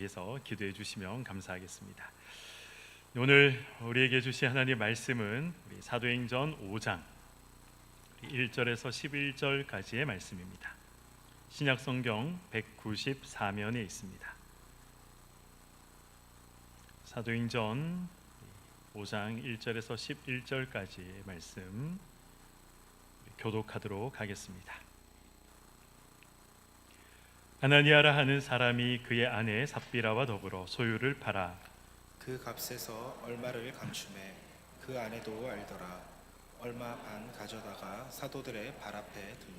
위해서 기도해 주시면 감사하겠습니다. 오늘 우리에게 주신 하나님의 말씀은 우리 사도행전 5장 1절에서 11절까지의 말씀입니다. 신약성경 194면에 있습니다. 사도행전 5장 1절에서 11절까지의 말씀 교독하도록 하겠습니다. 아나니아라 하는 사람이 그의 아내 삽비라와 더불어 소유를 팔아 그 값에서 얼마를 감춤해 그 아내도 알더라. 얼마 반 가져다가 사도들의 발 앞에 두니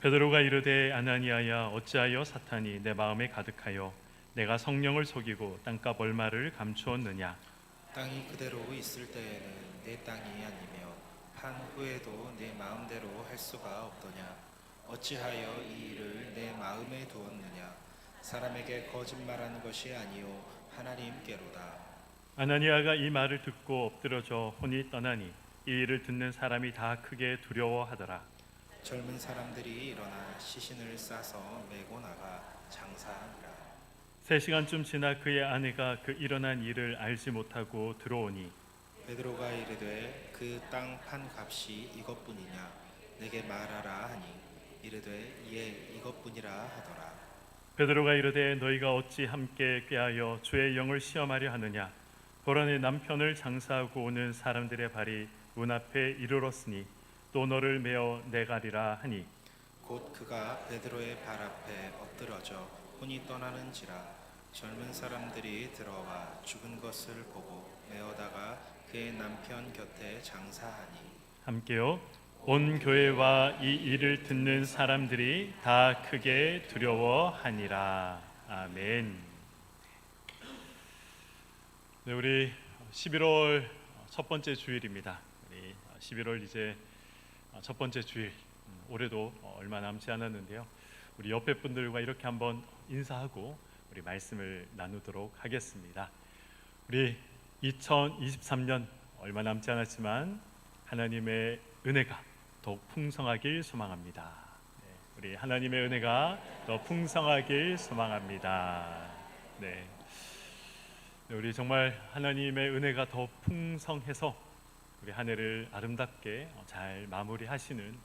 베드로가 이르되 아나니아야 어찌하여 사탄이 내 마음에 가득하여 내가 성령을 속이고 땅값 얼마를 감추었느냐. 땅이 그대로 있을 때에는 내 땅이 아니며 판 후에도 내 마음대로 할 수가 없더냐. 어찌하여 이 일을 내 마음에 두었느냐. 사람에게 거짓말하는 것이 아니요 하나님께로다. 아나니아가 이 말을 듣고 엎드러져 혼이 떠나니 이 일을 듣는 사람이 다 크게 두려워하더라. 젊은 사람들이 일어나 시신을 싸서 메고 나가 장사하니라. 3시간쯤 지나 그의 아내가 그 일어난 일을 알지 못하고 들어오니 베드로가 이르되 그 땅 판 값이 이것뿐이냐 내게 말하라 하니 이르되 예 이것뿐이라 하더라. 베드로가 이르되 너희가 어찌 함께 꾀하여 주의 영을 시험하려 하느냐. 보라 내 남편을 장사하고 오는 사람들의 발이 문 앞에 이르렀으니 또 너를 메어 내가리라 하니 곧 그가 베드로의 발 앞에 엎드러져 혼이 떠나는지라. 젊은 사람들이 들어와 죽은 것을 보고 메어다가 그의 남편 곁에 장사하니 함께요. 온 교회와 이 일을 듣는 사람들이 다 크게 두려워하니라. 아멘. 네, 우리 11월 첫 번째 주일입니다. 우리 11월 이제 첫 번째 주일, 올해도 얼마 남지 않았는데요. 우리 옆에 분들과 이렇게 한번 인사하고 우리 말씀을 나누도록 하겠습니다. 우리 2023년 얼마 남지 않았지만 하나님의 은혜가 더욱 풍성하길 소망합니다. 네, 우리 하나님의 은혜가 더 풍성하길 소망합니다. 네, 우리 정말 하나님의 은혜가 더 풍성해서 우리 한 해를 아름답게 잘 마무리하시는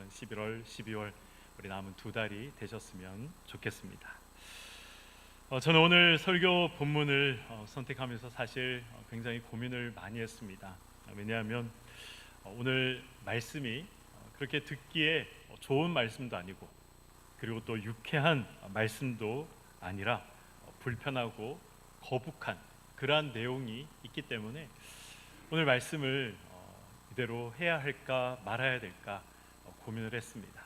11월, 12월 우리 남은 2달이 되셨으면 좋겠습니다. 저는 오늘 설교 본문을 선택하면서 사실 굉장히 고민을 많이 했습니다. 왜냐하면 오늘 말씀이 그렇게 듣기에 좋은 말씀도 아니고 그리고 또 유쾌한 말씀도 아니라 불편하고 거북한 그러한 내용이 있기 때문에 오늘 말씀을 이대로 해야 할까 말아야 될까 고민을 했습니다.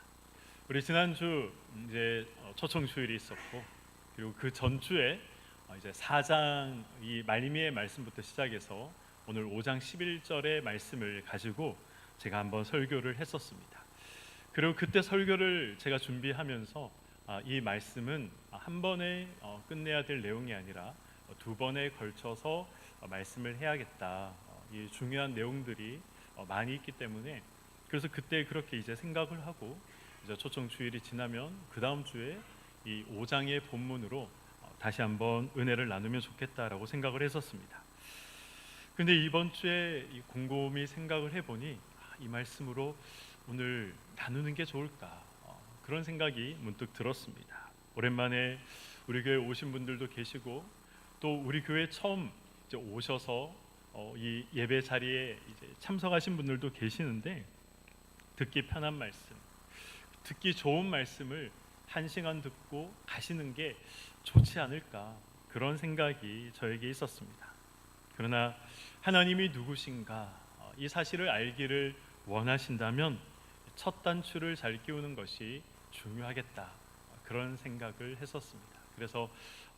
우리 지난주 이제 초청 주일이 있었고 그리고 그 전주에 이제 4장 이 말미의 말씀부터 시작해서 오늘 5장 11절의 말씀을 가지고 제가 한번 설교를 했었습니다. 그리고 그때 설교를 제가 준비하면서 이 말씀은 한 번에 끝내야 될 내용이 아니라 2번에 걸쳐서 말씀을 해야겠다. 이 중요한 내용들이 많이 있기 때문에 그래서 그때 그렇게 이제 생각을 하고 이제 초청 주일이 지나면 그 다음 주에 이 5장의 본문으로 다시 한번 은혜를 나누면 좋겠다라고 생각을 했었습니다. 근데 이번 주에 곰곰이 생각을 해보니 이 말씀으로 오늘 나누는 게 좋을까 그런 생각이 문득 들었습니다. 오랜만에 우리 교회 오신 분들도 계시고 또 우리 교회 처음 이제 오셔서 이 예배 자리에 이제 참석하신 분들도 계시는데 듣기 편한 말씀, 듣기 좋은 말씀을 1시간 듣고 가시는 게 좋지 않을까 그런 생각이 저에게 있었습니다. 그러나 하나님이 누구신가 이 사실을 알기를 원하신다면 첫 단추를 잘 끼우는 것이 중요하겠다 그런 생각을 했었습니다. 그래서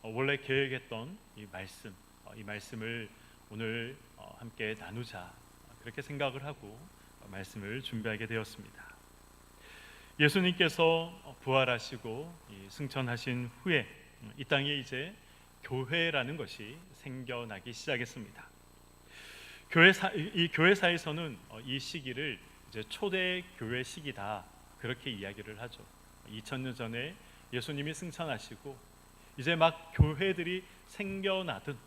원래 계획했던 이 말씀을 오늘 함께 나누자 그렇게 생각을 하고 말씀을 준비하게 되었습니다. 예수님께서 부활하시고 승천하신 후에 이 땅에 이제 교회라는 것이 생겨나기 시작했습니다. 이 교회사에서는 이 시기를 이제 초대 교회 시기다 그렇게 이야기를 하죠. 2000년 전에 예수님이 승천하시고 이제 막 교회들이 생겨나던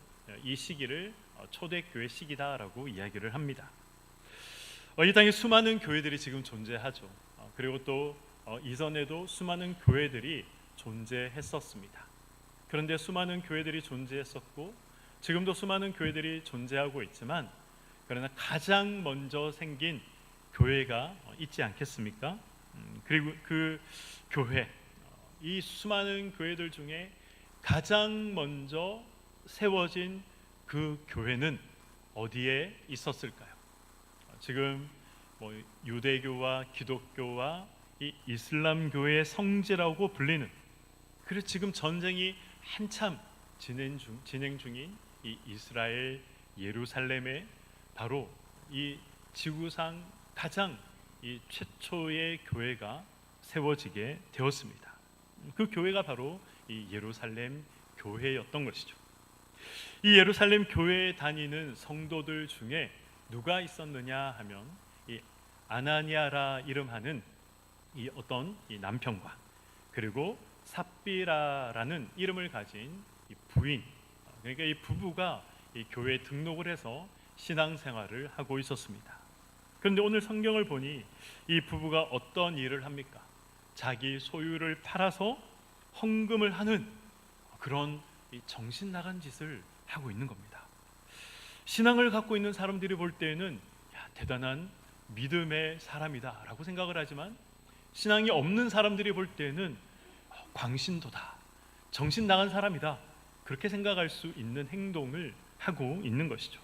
이 시기를 초대교회 시기다라고 이야기를 합니다. 이 땅에 수많은 교회들이 지금 존재하죠. 그리고 또 이전에도 수많은 교회들이 존재했었습니다. 그런데 수많은 교회들이 존재했었고 지금도 수많은 교회들이 존재하고 있지만, 그러나 가장 먼저 생긴 교회가 있지 않겠습니까? 그리고 그 교회, 이 수많은 교회들 중에 가장 먼저 세워진 그 교회는 어디에 있었을까요? 지금 유대교와 기독교와 이 이슬람교의 성지라고 불리는, 그래서 지금 전쟁이 한참 진행 중인 이 이스라엘 예루살렘에 바로 이 지구상 가장 이 최초의 교회가 세워지게 되었습니다. 그 교회가 바로 이 예루살렘 교회였던 것이죠. 이 예루살렘 교회에 다니는 성도들 중에 누가 있었느냐 하면 이 아나니아라 이름하는 이 어떤 이 남편과, 그리고 삽비라라는 이름을 가진 이 부인, 그러니까 이 부부가 이 교회에 등록을 해서 신앙생활을 하고 있었습니다. 그런데 오늘 성경을 보니 이 부부가 어떤 일을 합니까? 자기 소유를 팔아서 헌금을 하는 그런 이 정신 나간 짓을 하고 있는 겁니다. 신앙을 갖고 있는 사람들이 볼 때에는 대단한 믿음의 사람이다라고 생각을 하지만, 신앙이 없는 사람들이 볼 때에는 광신도다, 정신 나간 사람이다, 그렇게 생각할 수 있는 행동을 하고 있는 것이죠.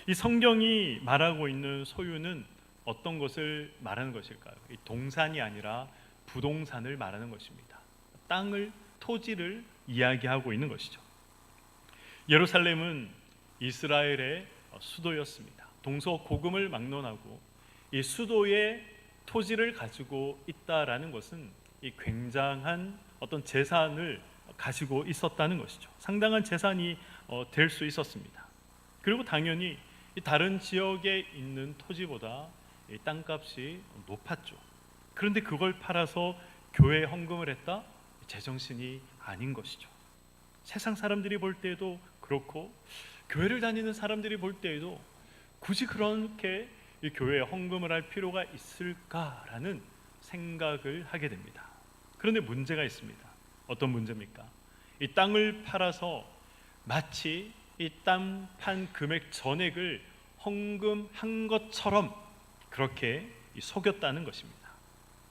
이 성경이 말하고 있는 소유는 어떤 것을 말하는 것일까요? 이 동산이 아니라 부동산을 말하는 것입니다. 땅을, 토지를 이야기하고 있는 것이죠. 예루살렘은 이스라엘의 수도였습니다. 동서고금을 막론하고 이 수도의 토지를 가지고 있다라는 것은 이 굉장한 어떤 재산을 가지고 있었다는 것이죠. 상당한 재산이 될 수 있었습니다. 그리고 당연히 다른 지역에 있는 토지보다 땅값이 높았죠. 그런데 그걸 팔아서 교회에 헌금을 했다? 제정신이 아닌 것이죠. 세상 사람들이 볼 때에도 그렇고, 교회를 다니는 사람들이 볼 때에도 굳이 그렇게 이 교회에 헌금을 할 필요가 있을까라는 생각을 하게 됩니다. 그런데 문제가 있습니다. 어떤 문제입니까? 이 땅을 팔아서 마치 이 땅 판 금액 전액을 헌금한 것처럼 그렇게 속였다는 것입니다.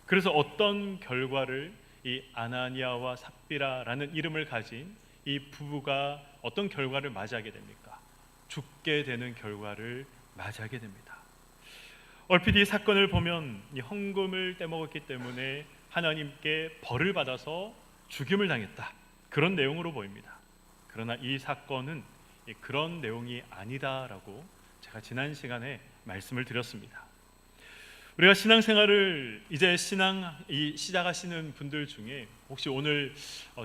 그래서 어떤 결과를 이 아나니아와 삽비라라는 이름을 가진 이 부부가 어떤 결과를 맞이하게 됩니까? 죽게 되는 결과를 맞이하게 됩니다. 얼핏 이 사건을 보면 이 헌금을 떼먹었기 때문에 하나님께 벌을 받아서 죽임을 당했다, 그런 내용으로 보입니다. 그러나 이 사건은 그런 내용이 아니다라고 제가 지난 시간에 말씀을 드렸습니다. 우리가 신앙생활을 이제 시작하시는 분들 중에 혹시 오늘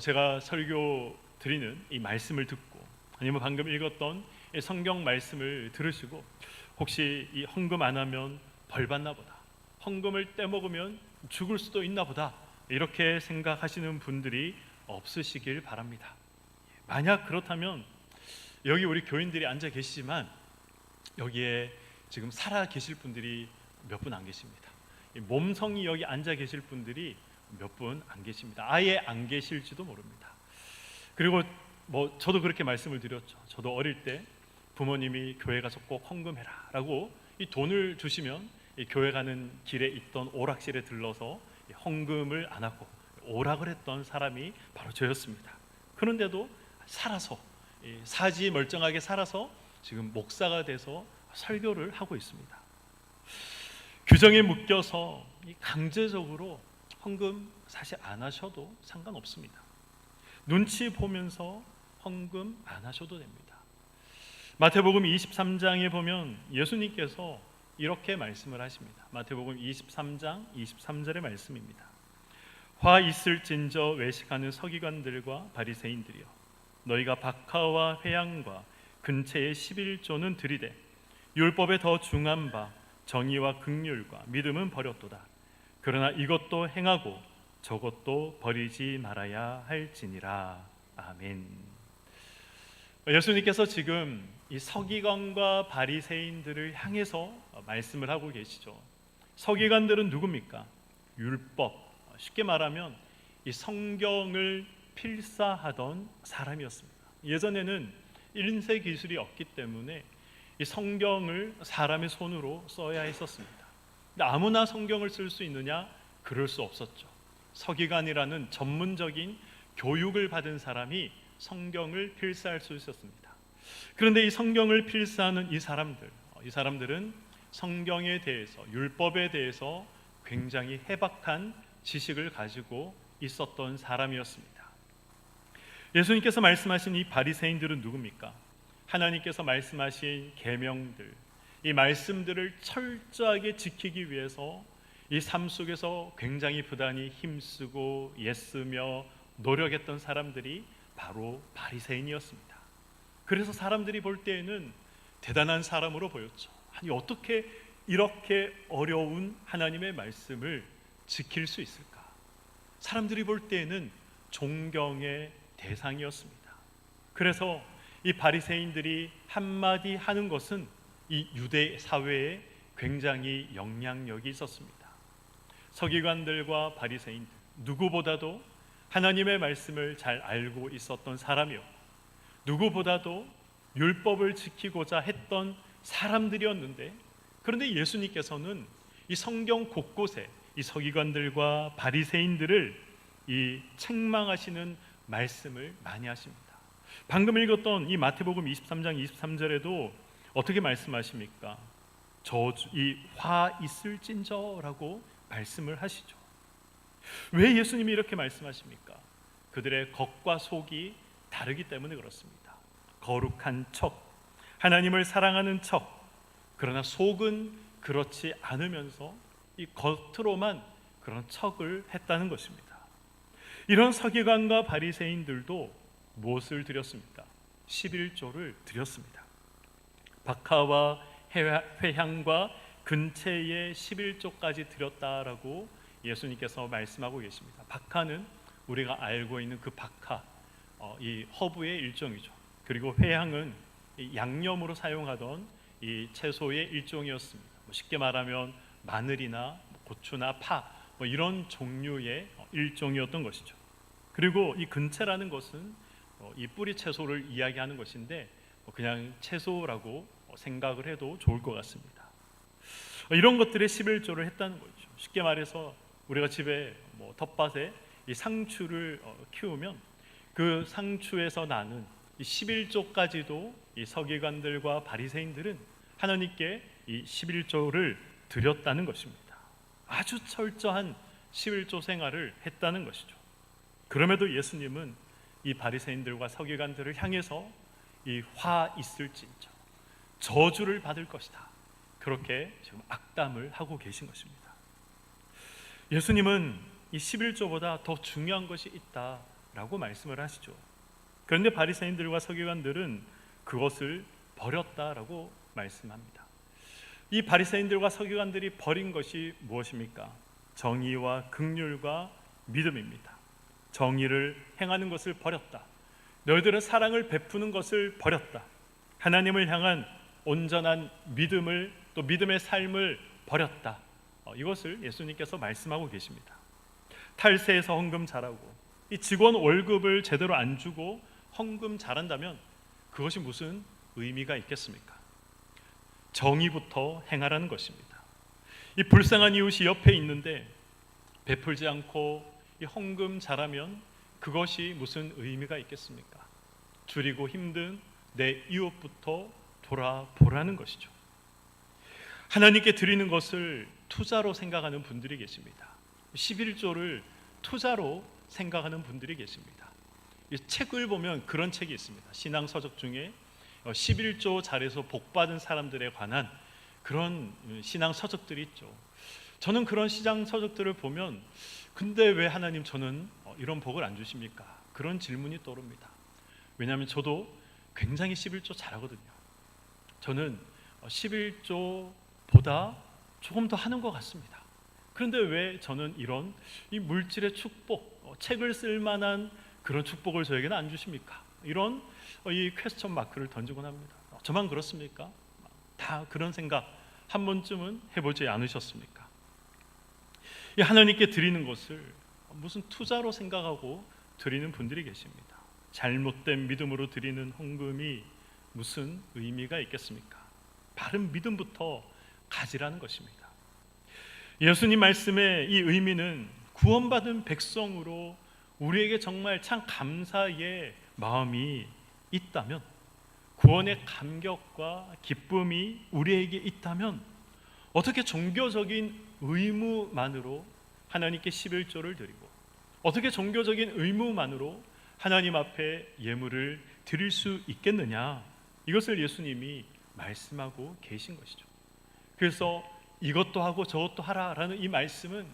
제가 설교 드리는 이 말씀을 듣고, 아니면 방금 읽었던 이 성경 말씀을 들으시고 혹시 이 헌금 안 하면 벌 받나 보다, 헌금을 떼먹으면 죽을 수도 있나 보다, 이렇게 생각하시는 분들이 없으시길 바랍니다. 만약 그렇다면 여기 우리 교인들이 앉아 계시지만 여기에 지금 살아 계실 분들이 몇 분 안 계십니다. 몸성이 여기 앉아 계실 분들이 몇 분 안 계십니다. 아예 안 계실지도 모릅니다. 그리고 저도 그렇게 말씀을 드렸죠. 저도 어릴 때 부모님이 교회 가서 꼭 헌금해라 라고 이 돈을 주시면 이 교회 가는 길에 있던 오락실에 들러서 헌금을 안 하고 오락을 했던 사람이 바로 저였습니다. 그런데도 살아서, 사지 멀쩡하게 살아서 지금 목사가 돼서 설교를 하고 있습니다. 규정에 묶여서 강제적으로 헌금 사실 안 하셔도 상관없습니다. 눈치 보면서 헌금 안 하셔도 됩니다. 마태복음 23장에 보면 예수님께서 이렇게 말씀을 하십니다. 마태복음 23장 23절의 말씀입니다. 화 있을진저 외식하는 서기관들과 바리새인들이여, 너희가 박하와 회양과 근체의 11조는 들이되 율법에 더 중한 바 정의와 긍휼과 믿음은 버렸도다. 그러나 이것도 행하고 저것도 버리지 말아야 할지니라. 아멘. 예수님께서 지금 이 서기관과 바리새인들을 향해서 말씀을 하고 계시죠. 서기관들은 누굽니까? 율법, 쉽게 말하면 이 성경을 필사하던 사람이었습니다. 예전에는 인쇄 기술이 없기 때문에 이 성경을 사람의 손으로 써야 했었습니다. 근데 아무나 성경을 쓸 수 있느냐? 그럴 수 없었죠. 서기관이라는 전문적인 교육을 받은 사람이 성경을 필사할 수 있었습니다. 그런데 이 성경을 필사하는 이 사람들은 성경에 대해서, 율법에 대해서 굉장히 해박한 지식을 가지고 있었던 사람이었습니다. 예수님께서 말씀하신 이 바리새인들은 누굽니까? 하나님께서 말씀하신 계명들, 이 말씀들을 철저하게 지키기 위해서 이 삶 속에서 굉장히 부단히 힘쓰고 애쓰며 노력했던 사람들이 바로 바리새인이었습니다. 그래서 사람들이 볼 때에는 대단한 사람으로 보였죠. 아니, 어떻게 이렇게 어려운 하나님의 말씀을 지킬 수 있을까? 사람들이 볼 때에는 존경의 대상이었습니다. 그래서 이 바리새인들이 한마디 하는 것은 이 유대 사회에 굉장히 영향력이 있었습니다. 서기관들과 바리새인들, 누구보다도 하나님의 말씀을 잘 알고 있었던 사람이었고, 누구보다도 율법을 지키고자 했던 사람들이었는데, 그런데 예수님께서는 이 성경 곳곳에 이 서기관들과 바리새인들을 이 책망하시는 말씀을 많이 하십니다. 방금 읽었던 이 마태복음 23장 23절에도 어떻게 말씀하십니까? 이 화 있을진저라고 말씀을 하시죠. 왜 예수님이 이렇게 말씀하십니까? 그들의 겉과 속이 다르기 때문에 그렇습니다. 거룩한 척, 하나님을 사랑하는 척, 그러나 속은 그렇지 않으면서 이 겉으로만 그런 척을 했다는 것입니다. 이런 서기관과 바리새인들도 무엇을 드렸습니까? 11조를 드렸습니다. 박하와 회향과 근체의 11조까지 드렸다라고 예수님께서 말씀하고 계십니다. 박하는 우리가 알고 있는 그 박하, 이 허브의 일종이죠. 그리고 회향은 양념으로 사용하던 이 채소의 일종이었습니다. 쉽게 말하면 마늘이나 고추나 파, 이런 종류의 일종이었던 것이죠. 그리고 이 근체라는 것은 이 뿌리 채소를 이야기하는 것인데 그냥 채소라고 생각을 해도 좋을 것 같습니다. 이런 것들의 11조를 했다는 거죠. 쉽게 말해서 우리가 집에 텃밭에 이 상추를 키우면 그 상추에서 나는 이 11조까지도 이 서기관들과 바리새인들은 하나님께 이 11조를 드렸다는 것입니다. 아주 철저한 11조 생활을 했다는 것이죠. 그럼에도 예수님은 이 바리새인들과 서기관들을 향해서 이 화 있을진저, 저주를 받을 것이다, 그렇게 지금 악담을 하고 계신 것입니다. 예수님은 이 11조보다 더 중요한 것이 있다라고 말씀을 하시죠. 그런데 바리새인들과 서기관들은 그것을 버렸다라고 말씀합니다. 이 바리새인들과 서기관들이 버린 것이 무엇입니까? 정의와 긍휼과 믿음입니다. 정의를 행하는 것을 버렸다. 너희들은 사랑을 베푸는 것을 버렸다. 하나님을 향한 온전한 믿음을, 또 믿음의 삶을 버렸다. 이것을 예수님께서 말씀하고 계십니다. 탈세에서 헌금 잘하고 이 직원 월급을 제대로 안 주고 헌금 잘한다면 그것이 무슨 의미가 있겠습니까? 정의부터 행하라는 것입니다. 이 불쌍한 이웃이 옆에 있는데 베풀지 않고 이 헌금 잘하면 그것이 무슨 의미가 있겠습니까? 줄이고 힘든 내 이웃부터 돌아보라는 것이죠. 하나님께 드리는 것을 투자로 생각하는 분들이 계십니다. 11조를 투자로 생각하는 분들이 계십니다. 이 책을 보면 그런 책이 있습니다. 신앙 서적 중에 11조 잘해서 복받은 사람들에 관한 그런 신앙 서적들이 있죠. 저는 그런 신앙 서적들을 보면 근데 왜 하나님 저는 이런 복을 안 주십니까? 그런 질문이 떠오릅니다. 왜냐하면 저도 굉장히 11조 잘하거든요. 저는 11조보다 조금 더 하는 것 같습니다. 그런데 왜 저는 이런 이 물질의 축복, 책을 쓸 만한 그런 축복을 저에게는 안 주십니까? 이런 이 퀘스천 마크를 던지곤 합니다. 저만 그렇습니까? 다 그런 생각 한 번쯤은 해보지 않으셨습니까? 이 하나님께 드리는 것을 무슨 투자로 생각하고 드리는 분들이 계십니다. 잘못된 믿음으로 드리는 헌금이 무슨 의미가 있겠습니까? 바른 믿음부터 가지라는 것입니다. 예수님 말씀의 이 의미는 구원받은 백성으로 우리에게 정말 참 감사의 마음이 있다면, 구원의 감격과 기쁨이 우리에게 있다면 어떻게 종교적인 의무만으로 하나님께 11조를 드리고, 어떻게 종교적인 의무만으로 하나님 앞에 예물을 드릴 수 있겠느냐, 이것을 예수님이 말씀하고 계신 것이죠. 그래서 이것도 하고 저것도 하라라는 이 말씀은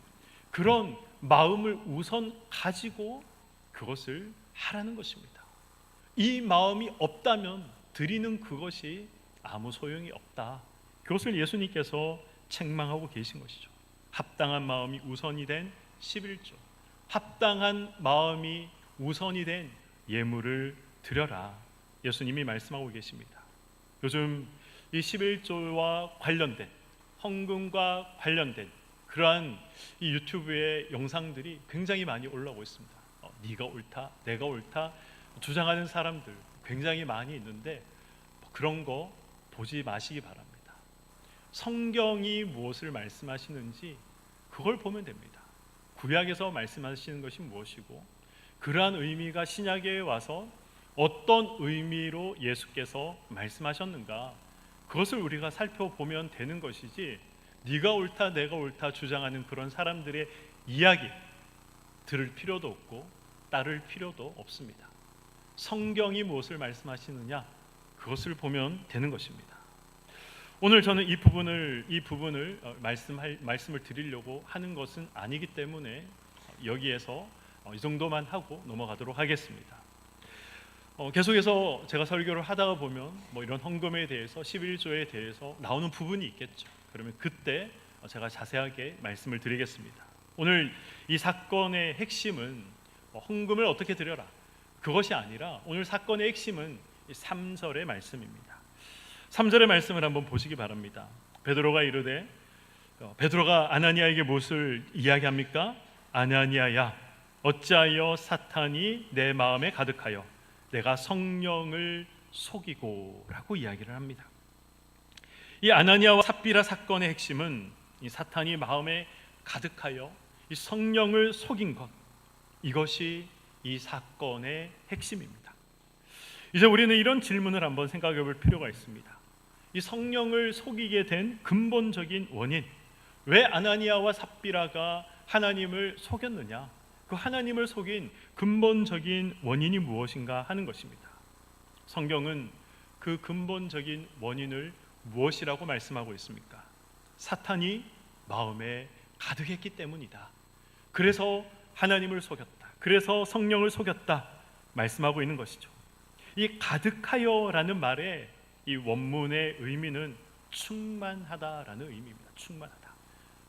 그런 마음을 우선 가지고 그것을 하라는 것입니다. 이 마음이 없다면 드리는 그것이 아무 소용이 없다. 그것을 예수님께서 책망하고 계신 것이죠. 합당한 마음이 우선이 된 11조, 합당한 마음이 우선이 된 예물을 드려라, 예수님이 말씀하고 계십니다. 요즘 이 11조와 관련된, 헌금과 관련된 그러한 이 유튜브의 영상들이 굉장히 많이 올라오고 있습니다. 네가 옳다, 내가 옳다 주장하는 사람들 굉장히 많이 있는데 그런 거 보지 마시기 바랍니다. 성경이 무엇을 말씀하시는지 그걸 보면 됩니다. 구약에서 말씀하시는 것이 무엇이고, 그러한 의미가 신약에 와서 어떤 의미로 예수께서 말씀하셨는가, 그것을 우리가 살펴보면 되는 것이지, 네가 옳다 내가 옳다 주장하는 그런 사람들의 이야기 들을 필요도 없고 따를 필요도 없습니다. 성경이 무엇을 말씀하시느냐, 그것을 보면 되는 것입니다. 오늘 저는 이 부분을 말씀을 드리려고 하는 것은 아니기 때문에 여기에서 이 정도만 하고 넘어가도록 하겠습니다. 계속해서 제가 설교를 하다가 보면 이런 헌금에 대해서 11조에 대해서 나오는 부분이 있겠죠. 그러면 그때 제가 자세하게 말씀을 드리겠습니다. 오늘 이 사건의 핵심은 헌금을 어떻게 드려라, 그것이 아니라 오늘 사건의 핵심은 3절의 말씀입니다. 3절의 말씀을 한번 보시기 바랍니다. 베드로가 이르되, 베드로가 아나니아에게 무엇을 이야기합니까? 아나니아야, 어찌하여 사탄이 내 마음에 가득하여 내가 성령을 속이고 라고 이야기를 합니다. 이 아나니아와 삽비라 사건의 핵심은 이 사탄이 마음에 가득하여 이 성령을 속인 것, 이것이 이 사건의 핵심입니다. 이제 우리는 이런 질문을 한번 생각해 볼 필요가 있습니다. 이 성령을 속이게 된 근본적인 원인, 왜 아나니아와 삽비라가 하나님을 속였느냐, 그 하나님을 속인 근본적인 원인이 무엇인가 하는 것입니다. 성경은 그 근본적인 원인을 무엇이라고 말씀하고 있습니까? 사탄이 마음에 가득했기 때문이다. 그래서 하나님을 속였다, 그래서 성령을 속였다 말씀하고 있는 것이죠. 이 가득하여라는 말의 이 원문의 의미는 충만하다라는 의미입니다. 충만하다.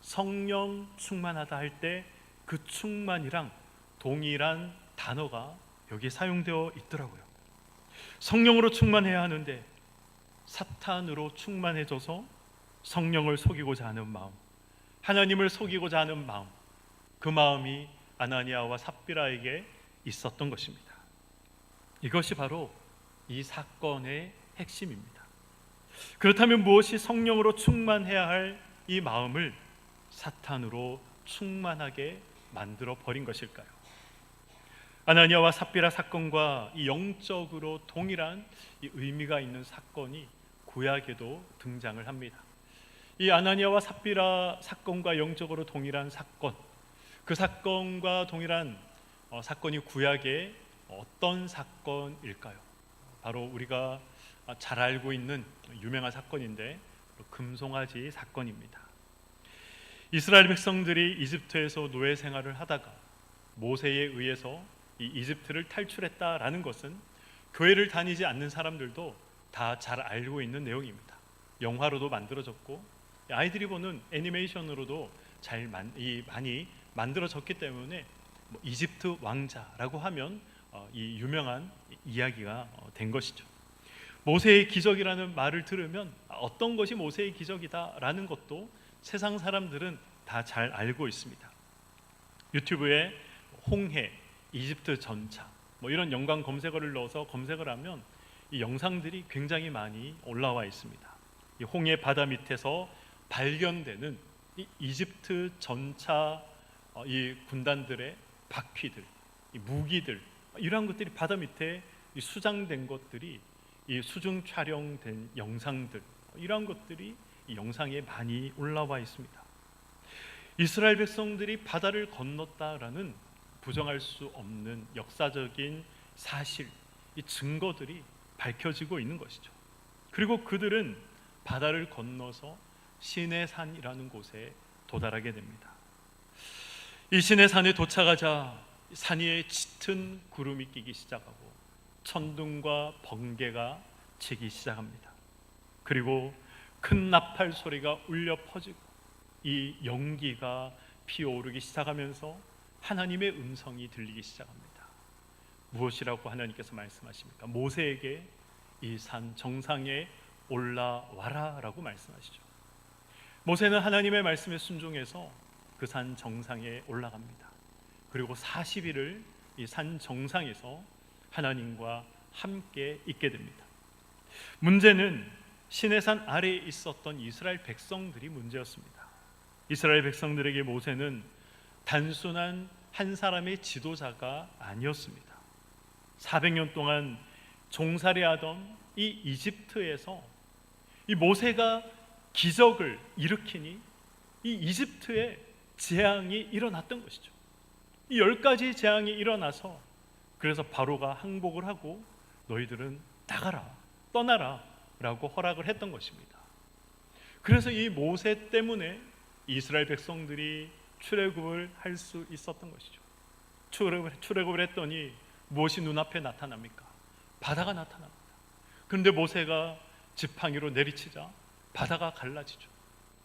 성령 충만하다 할 때 그 충만이랑 동일한 단어가 여기에 사용되어 있더라고요. 성령으로 충만해야 하는데 사탄으로 충만해져서 성령을 속이고자 하는 마음, 하나님을 속이고자 하는 마음, 그 마음이 아나니아와 삽비라에게 있었던 것입니다. 이것이 바로 이 사건의 핵심입니다. 그렇다면 무엇이 성령으로 충만해야 할 이 마음을 사탄으로 충만하게 만들어 버린 것일까요? 아나니아와 삽비라 사건과 이 영적으로 동일한 이 의미가 있는 사건이 구약에도 등장을 합니다. 이 아나니아와 삽비라 사건과 영적으로 동일한 사건, 그 사건과 동일한 사건이 구약의 어떤 사건일까요? 바로 우리가 잘 알고 있는 유명한 사건인데 금송아지 사건입니다. 이스라엘 백성들이 이집트에서 노예 생활을 하다가 모세에 의해서 이 이집트를 탈출했다라는 것은 교회를 다니지 않는 사람들도 다 잘 알고 있는 내용입니다. 영화로도 만들어졌고 아이들이 보는 애니메이션으로도 많이 만들어졌기 때문에 이집트 왕자라고 하면 이 유명한 이야기가 된 것이죠. 모세의 기적이라는 말을 들으면 어떤 것이 모세의 기적이다라는 것도 세상 사람들은 다 잘 알고 있습니다. 유튜브에 홍해, 이집트 전차 이런 연관 검색어를 넣어서 검색을 하면 이 영상들이 굉장히 많이 올라와 있습니다. 이 홍해 바다 밑에서 발견되는 이 이집트 전차 이 군단들의 바퀴들, 이 무기들 이러한 것들이 바다 밑에 이 수장된 것들이 이 수중 촬영된 영상들 이러한 것들이 이 영상에 많이 올라와 있습니다. 이스라엘 백성들이 바다를 건넜다라는 부정할 수 없는 역사적인 사실, 이 증거들이 밝혀지고 있는 것이죠. 그리고 그들은 바다를 건너서 시내산이라는 곳에 도달하게 됩니다. 이 시내산에 도착하자 산 위에 짙은 구름이 끼기 시작하고 천둥과 번개가 치기 시작합니다. 그리고 큰 나팔 소리가 울려 퍼지고 이 연기가 피어오르기 시작하면서 하나님의 음성이 들리기 시작합니다. 무엇이라고 하나님께서 말씀하십니까? 모세에게 이 산 정상에 올라와라 라고 말씀하시죠. 모세는 하나님의 말씀에 순종해서 그 산 정상에 올라갑니다. 그리고 40일을 이 산 정상에서 하나님과 함께 있게 됩니다. 문제는 시내산 아래에 있었던 이스라엘 백성들이 문제였습니다. 이스라엘 백성들에게 모세는 단순한 한 사람의 지도자가 아니었습니다. 400년 동안 종살이하던 이 이집트에서 이 모세가 기적을 일으키니 이 이집트에 재앙이 일어났던 것이죠. 이 10가지 재앙이 일어나서 그래서 바로가 항복을 하고 너희들은 나가라, 떠나라 라고 허락을 했던 것입니다. 그래서 이 모세 때문에 이스라엘 백성들이 출애굽을 할 수 있었던 것이죠. 출애굽을 했더니 무엇이 눈앞에 나타납니까? 바다가 나타납니다. 그런데 모세가 지팡이로 내리치자 바다가 갈라지죠.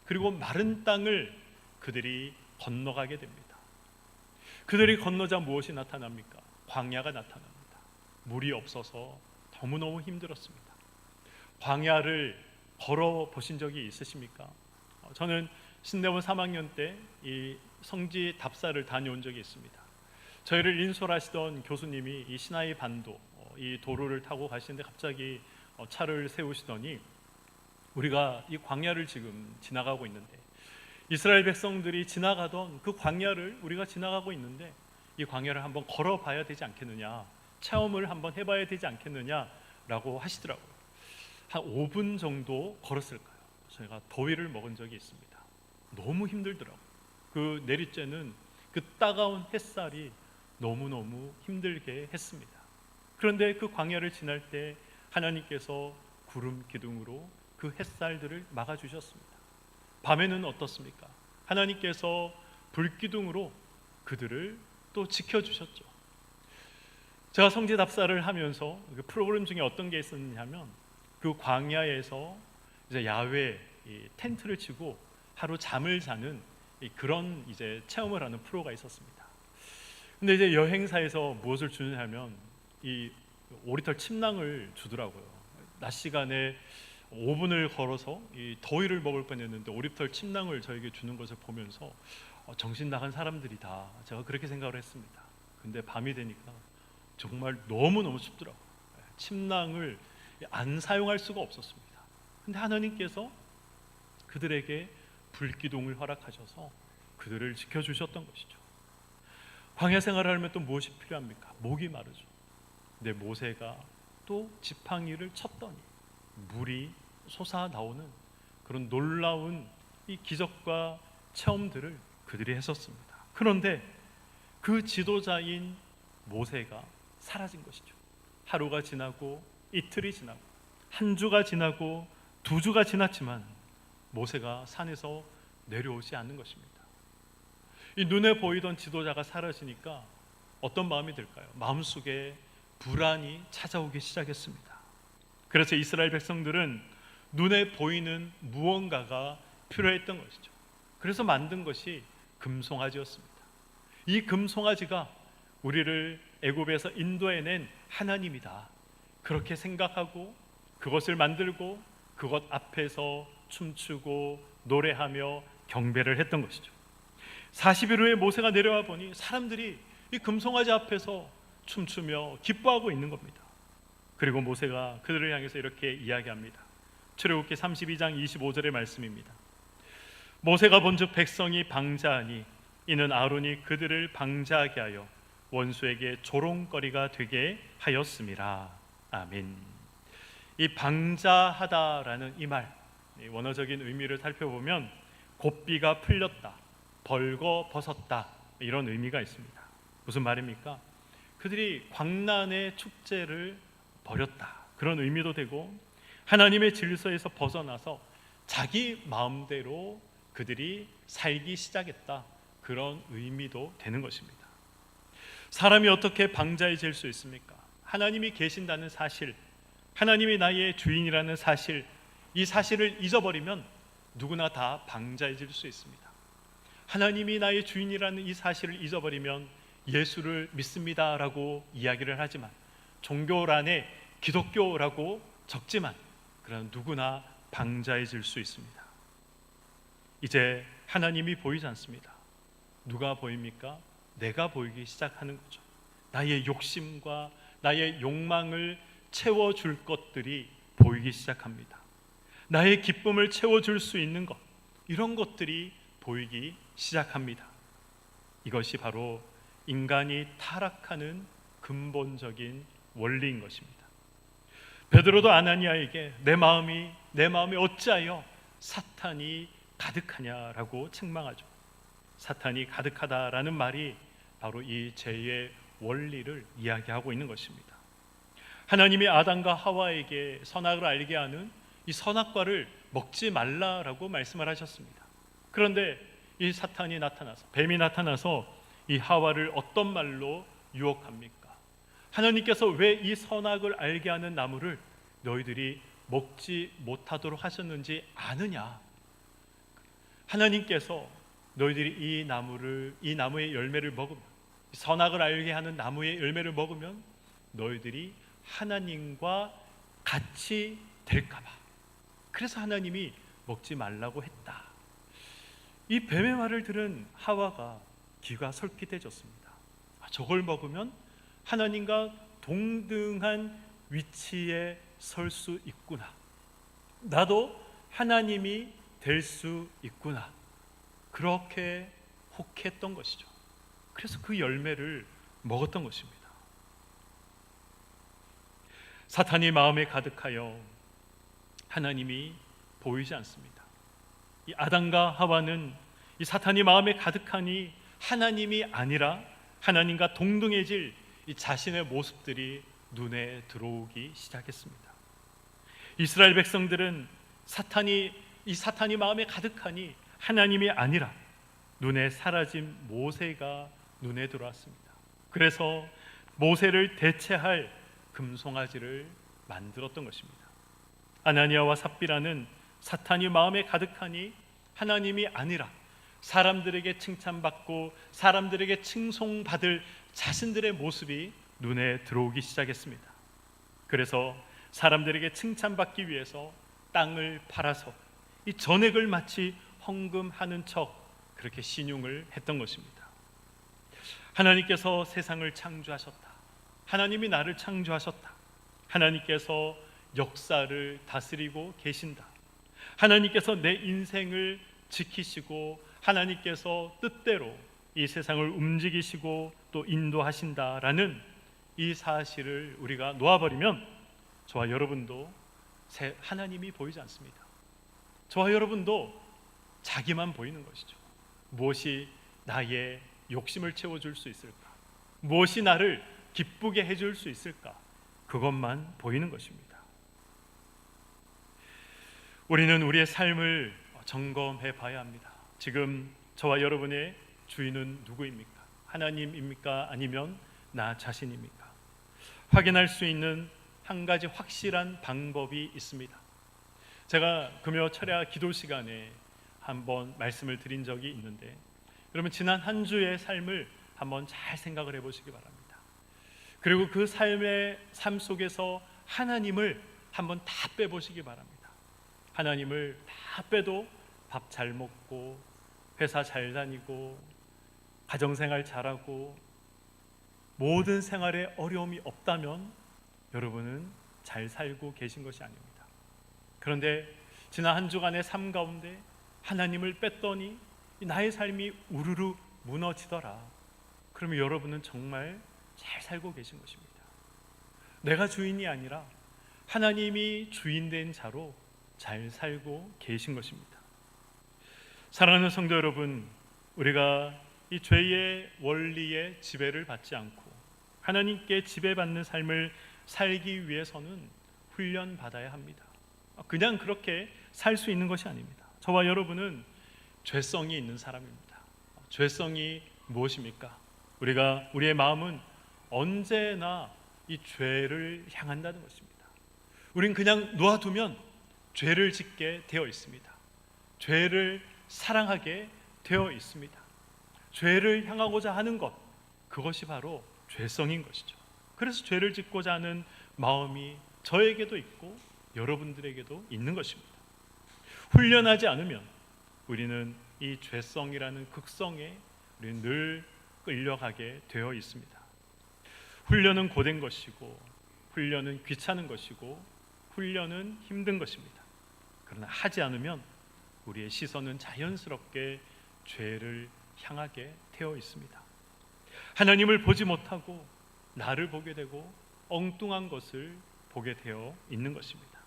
그리고 마른 땅을 그들이 건너가게 됩니다. 그들이 건너자 무엇이 나타납니까? 광야가 나타납니다. 물이 없어서 너무너무 힘들었습니다. 광야를 걸어 보신 적이 있으십니까? 저는 신대원 3학년 때 이 성지 답사를 다녀온 적이 있습니다. 저희를 인솔하시던 교수님이 이 시나이 반도 이 도로를 타고 가시는데 갑자기 차를 세우시더니 우리가 이 광야를 지금 지나가고 있는데 이스라엘 백성들이 지나가던 그 광야를 우리가 지나가고 있는데 이 광야를 한번 걸어봐야 되지 않겠느냐, 체험을 한번 해봐야 되지 않겠느냐라고 하시더라고요. 한 5분 정도 걸었을까요? 저희가 더위를 먹은 적이 있습니다. 너무 힘들더라고요. 그 내리쬐는 그 따가운 햇살이 너무너무 힘들게 했습니다. 그런데 그 광야를 지날 때 하나님께서 구름 기둥으로 그 햇살들을 막아주셨습니다. 밤에는 어떻습니까? 하나님께서 불기둥으로 그들을 또 지켜주셨죠. 제가 성지 답사를 하면서 그 프로그램 중에 어떤 게 있었냐면 그 광야에서 이제 야외 텐트를 치고 하루 잠을 자는 그런 이제 체험을 하는 프로가 있었습니다. 근데 이제 여행사에서 무엇을 주냐면 이 오리털 침낭을 주더라고요. 낮 시간에 5분을 걸어서 이 더위를 먹을 뻔했는데 오리털 침낭을 저에게 주는 것을 보면서 정신 나간 사람들이다, 제가 그렇게 생각을 했습니다. 근데 밤이 되니까 정말 너무너무 춥더라고요. 침낭을 안 사용할 수가 없었습니다. 근데 하나님께서 그들에게 불기둥을 허락하셔서 그들을 지켜주셨던 것이죠. 광야 생활을 하려면 또 무엇이 필요합니까? 목이 마르죠. 근데 모세가 또 지팡이를 쳤더니 물이 솟아나오는 그런 놀라운 이 기적과 체험들을 그들이 했었습니다. 그런데 그 지도자인 모세가 사라진 것이죠. 하루가 지나고 이틀이 지나고 한 주가 지나고 2주가 지났지만 모세가 산에서 내려오지 않는 것입니다. 이 눈에 보이던 지도자가 사라지니까 어떤 마음이 들까요? 마음속에 불안이 찾아오기 시작했습니다. 그래서 이스라엘 백성들은 눈에 보이는 무언가가 필요했던 것이죠. 그래서 만든 것이 금송아지였습니다. 이 금송아지가 우리를 애굽에서 인도해낸 하나님이다. 그렇게 생각하고 그것을 만들고 그것 앞에서 춤추고 노래하며 경배를 했던 것이죠. 40일 후에 모세가 내려와 보니 사람들이 이 금송아지 앞에서 춤추며 기뻐하고 있는 겁니다. 그리고 모세가 그들을 향해서 이렇게 이야기합니다. 출애굽기 32장 25절의 말씀입니다. 모세가 본즉 백성이 방자하니 이는 아론이 그들을 방자하게 하여 원수에게 조롱거리가 되게 하였음이라. 아멘. 이 방자하다라는 이 말, 원어적인 의미를 살펴보면 고삐가 풀렸다, 벌거벗었다, 이런 의미가 있습니다. 무슨 말입니까? 그들이 광란의 축제를 벌였다, 그런 의미도 되고, 하나님의 질서에서 벗어나서 자기 마음대로 그들이 살기 시작했다, 그런 의미도 되는 것입니다. 사람이 어떻게 방자해질 수 있습니까? 하나님이 계신다는 사실, 하나님이 나의 주인이라는 사실, 이 사실을 잊어버리면 누구나 다 방자해질 수 있습니다. 하나님이 나의 주인이라는 이 사실을 잊어버리면 예수를 믿습니다라고 이야기를 하지만, 종교란에 기독교라고 적지만, 그런 누구나 방자해질 수 있습니다. 이제 하나님이 보이지 않습니다. 누가 보입니까? 내가 보이기 시작하는 거죠. 나의 욕심과 나의 욕망을 채워줄 것들이 보이기 시작합니다. 나의 기쁨을 채워줄 수 있는 것, 이런 것들이 보이기 시작합니다. 이것이 바로 인간이 타락하는 근본적인 원리인 것입니다. 베드로도 아나니아에게 내 마음이 어찌하여 사탄이 가득하냐라고 책망하죠. 사탄이 가득하다라는 말이 바로 이 죄의 원리를 이야기하고 있는 것입니다. 하나님이 아담과 하와에게 선악을 알게 하는 이 선악과를 먹지 말라라고 말씀을 하셨습니다. 그런데 이 사탄이 나타나서, 뱀이 나타나서 이 하와를 어떤 말로 유혹합니까? 하나님께서 왜 이 선악을 알게 하는 나무를 너희들이 먹지 못하도록 하셨는지 아느냐? 하나님께서 너희들이 이 나무의 열매를 먹으면, 선악을 알게 하는 나무의 열매를 먹으면 너희들이 하나님과 같이 될까 봐, 그래서 하나님이 먹지 말라고 했다. 이 뱀의 말을 들은 하와가 귀가 솔깃해졌습니다. 저걸 먹으면 하나님과 동등한 위치에 설 수 있구나, 나도 하나님이 될 수 있구나, 그렇게 혹했던 것이죠. 그래서 그 열매를 먹었던 것입니다. 사탄이 마음에 가득하여 하나님이 보이지 않습니다. 이 아담과 하와는 이 사탄이 마음에 가득하니 하나님이 아니라 하나님과 동등해질 이 자신의 모습들이 눈에 들어오기 시작했습니다. 이스라엘 백성들은 사탄이 마음에 가득하니 하나님이 아니라 눈에 사라진 모세가 눈에 들어왔습니다. 그래서 모세를 대체할 금송아지를 만들었던 것입니다. 아나니아와 삽비라는 사탄이 마음에 가득하니 하나님이 아니라 사람들에게 칭찬받고 사람들에게 칭송받을 자신들의 모습이 눈에 들어오기 시작했습니다. 그래서 사람들에게 칭찬받기 위해서 땅을 팔아서 이 전액을 마치 헌금하는 척 그렇게 신용을 했던 것입니다. 하나님께서 세상을 창조하셨다, 하나님이 나를 창조하셨다, 하나님께서 역사를 다스리고 계신다, 하나님께서 내 인생을 지키시고 하나님께서 뜻대로 이 세상을 움직이시고 또 인도하신다라는 이 사실을 우리가 놓아버리면 저와 여러분도 하나님이 보이지 않습니다. 저와 여러분도 자기만 보이는 것이죠. 무엇이 나의 욕심을 채워줄 수 있을까? 무엇이 나를 기쁘게 해줄 수 있을까? 그것만 보이는 것입니다. 우리는 우리의 삶을 점검해 봐야 합니다. 지금 저와 여러분의 주인은 누구입니까? 하나님입니까? 아니면 나 자신입니까? 확인할 수 있는 한 가지 확실한 방법이 있습니다. 제가 금요 철야 기도 시간에 한번 말씀을 드린 적이 있는데, 여러분 지난 한 주의 삶을 한번 잘 생각을 해보시기 바랍니다. 그리고 그 삶 속에서 하나님을 한번 다 빼보시기 바랍니다. 하나님을 다 빼도 밥 잘 먹고 회사 잘 다니고 가정생활 잘하고 모든 생활에 어려움이 없다면 여러분은 잘 살고 계신 것이 아닙니다. 그런데 지난 한 주간의 삶 가운데 하나님을 뺐더니 나의 삶이 우르르 무너지더라. 그러면 여러분은 정말 잘 살고 계신 것입니다. 내가 주인이 아니라 하나님이 주인된 자로 잘 살고 계신 것입니다. 사랑하는 성도 여러분, 우리가 이 죄의 원리에 지배를 받지 않고 하나님께 지배받는 삶을 살기 위해서는 훈련받아야 합니다. 그냥 그렇게 살 수 있는 것이 아닙니다. 저와 여러분은 죄성이 있는 사람입니다. 죄성이 무엇입니까? 우리의 마음은 언제나 이 죄를 향한다는 것입니다. 우린 그냥 놓아두면 죄를 짓게 되어 있습니다. 죄를 사랑하게 되어 있습니다. 죄를 향하고자 하는 것, 그것이 바로 죄성인 것이죠. 그래서 죄를 짓고자 하는 마음이 저에게도 있고 여러분들에게도 있는 것입니다. 훈련하지 않으면 우리는 이 죄성이라는 극성에 우리는 늘 끌려가게 되어 있습니다. 훈련은 고된 것이고 훈련은 귀찮은 것이고 훈련은 힘든 것입니다. 그러나 하지 않으면 우리의 시선은 자연스럽게 죄를 향하게 되어 있습니다. 하나님을 보지 못하고 나를 보게 되고 엉뚱한 것을 보게 되어 있는 것입니다.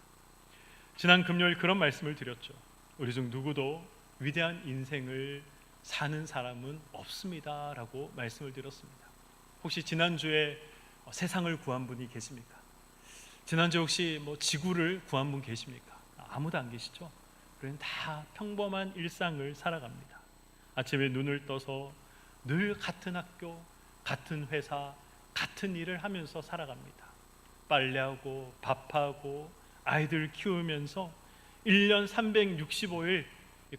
지난 금요일 그런 말씀을 드렸죠. 우리 중 누구도 위대한 인생을 사는 사람은 없습니다 라고 말씀을 드렸습니다. 혹시 지난주에 세상을 구한 분이 계십니까? 지난주에 혹시 지구를 구한 분 계십니까? 아무도 안 계시죠? 우리는 다 평범한 일상을 살아갑니다. 아침에 눈을 떠서 늘 같은 학교, 같은 회사, 같은 일을 하면서 살아갑니다. 빨래하고 밥하고 아이들 키우면서 1년 365일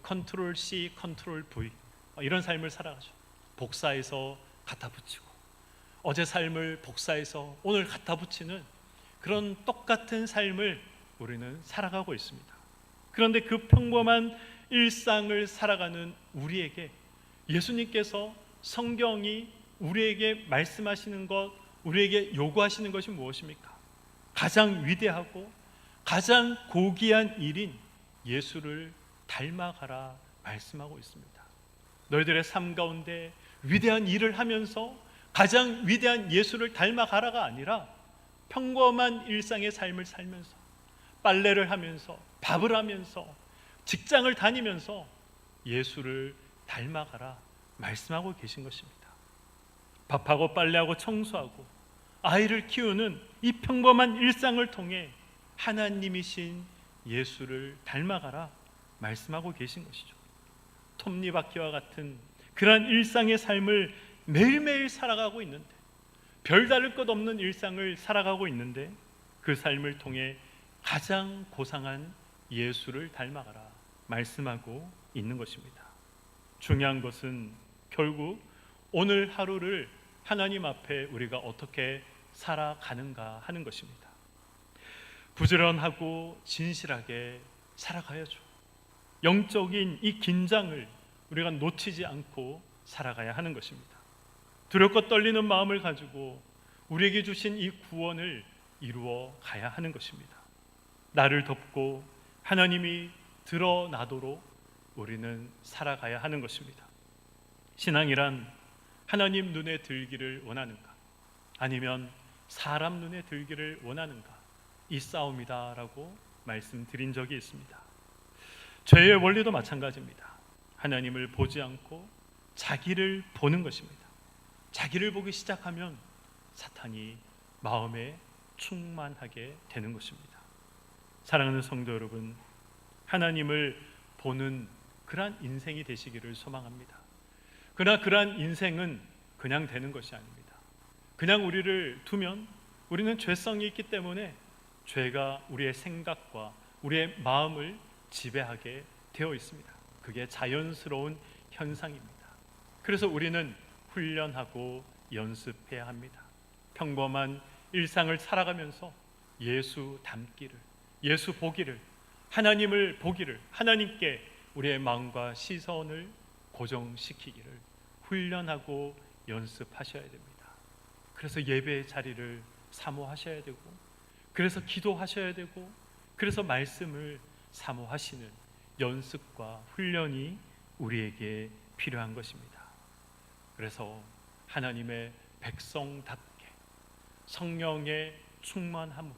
컨트롤 C, 컨트롤 V 이런 삶을 살아가죠. 복사해서 갖다 붙이고 어제 삶을 복사해서 오늘 갖다 붙이는 그런 똑같은 삶을 우리는 살아가고 있습니다. 그런데 그 평범한 일상을 살아가는 우리에게 예수님께서 성경이 우리에게 말씀하시는 것, 우리에게 요구하시는 것이 무엇입니까? 가장 위대하고 가장 고귀한 일인 예수를 닮아가라 말씀하고 있습니다. 너희들의 삶 가운데 위대한 일을 하면서 가장 위대한 예수를 닮아가라가 아니라 평범한 일상의 삶을 살면서 빨래를 하면서 밥을 하면서 직장을 다니면서 예수를 닮아가라 말씀하고 계신 것입니다. 밥하고 빨래하고 청소하고 아이를 키우는 이 평범한 일상을 통해 하나님이신 예수를 닮아가라 말씀하고 계신 것이죠. 톱니바퀴와 같은 그러한 일상의 삶을 매일매일 살아가고 있는데, 별다를 것 없는 일상을 살아가고 있는데 그 삶을 통해 가장 고상한 예수를 닮아가라 말씀하고 있는 것입니다. 중요한 것은 결국 오늘 하루를 하나님 앞에 우리가 어떻게 살아가는가 하는 것입니다. 부지런하고 진실하게 살아가야죠. 영적인 이 긴장을 우리가 놓치지 않고 살아가야 하는 것입니다. 두렵고 떨리는 마음을 가지고 우리에게 주신 이 구원을 이루어 가야 하는 것입니다. 나를 덮고 하나님이 드러나도록 우리는 살아가야 하는 것입니다. 신앙이란 하나님 눈에 들기를 원하는가, 아니면 사람 눈에 들기를 원하는가, 이 싸움이다라고 말씀드린 적이 있습니다. 죄의 원리도 마찬가지입니다. 하나님을 보지 않고 자기를 보는 것입니다. 자기를 보기 시작하면 사탄이 마음에 충만하게 되는 것입니다. 사랑하는 성도 여러분, 하나님을 보는 그러한 인생이 되시기를 소망합니다. 그러나 그러한 인생은 그냥 되는 것이 아닙니다. 그냥 우리를 두면 우리는 죄성이 있기 때문에 죄가 우리의 생각과 우리의 마음을 지배하게 되어 있습니다. 그게 자연스러운 현상입니다. 그래서 우리는 훈련하고 연습해야 합니다. 평범한 일상을 살아가면서 예수 닮기를, 예수 보기를, 하나님을 보기를, 하나님께 우리의 마음과 시선을 고정시키기를 훈련하고 연습하셔야 됩니다. 그래서 예배의 자리를 사모하셔야 되고, 그래서 기도하셔야 되고, 그래서 말씀을 사모하시는 연습과 훈련이 우리에게 필요한 것입니다. 그래서 하나님의 백성답게 성령의 충만함으로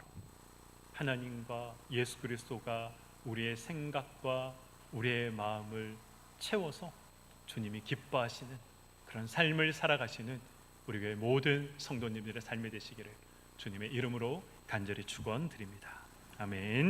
하나님과 예수 그리스도가 우리의 생각과 우리의 마음을 채워서 주님이 기뻐하시는 그런 삶을 살아가시는 우리 교회 모든 성도님들의 삶이 되시기를 주님의 이름으로 간절히 축원드립니다. 아멘.